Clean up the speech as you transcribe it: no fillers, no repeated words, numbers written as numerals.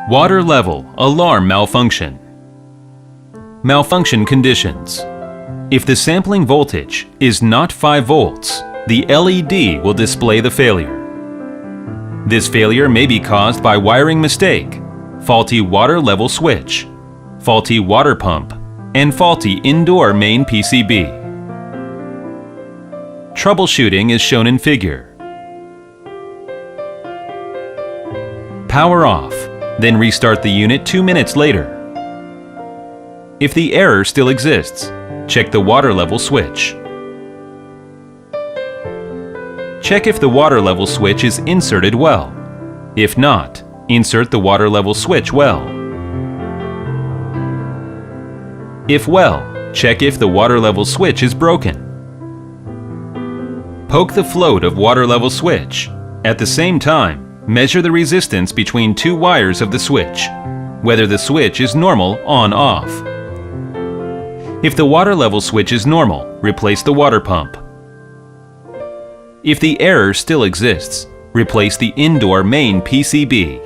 Water level alarm malfunction. Malfunction conditions. If the sampling voltage is not 5 volts, the LED will display the failure. This failure may be caused by wiring mistake, faulty water level switch, faulty water pump, and faulty indoor main PCB. Troubleshooting is shown in figure. Power off, then restart the unit 2 minutes later. If the error still exists, check the water level switch. Check if the water level switch is inserted well. If not, insert the water level switch well. If well, check if the water level switch is broken. Poke the float of water level switch. At the same time, measure the resistance between 2 wires of the switch, whether the switch is normal on-off. If the water level switch is normal, replace the water pump. If the error still exists, replace the indoor main PCB.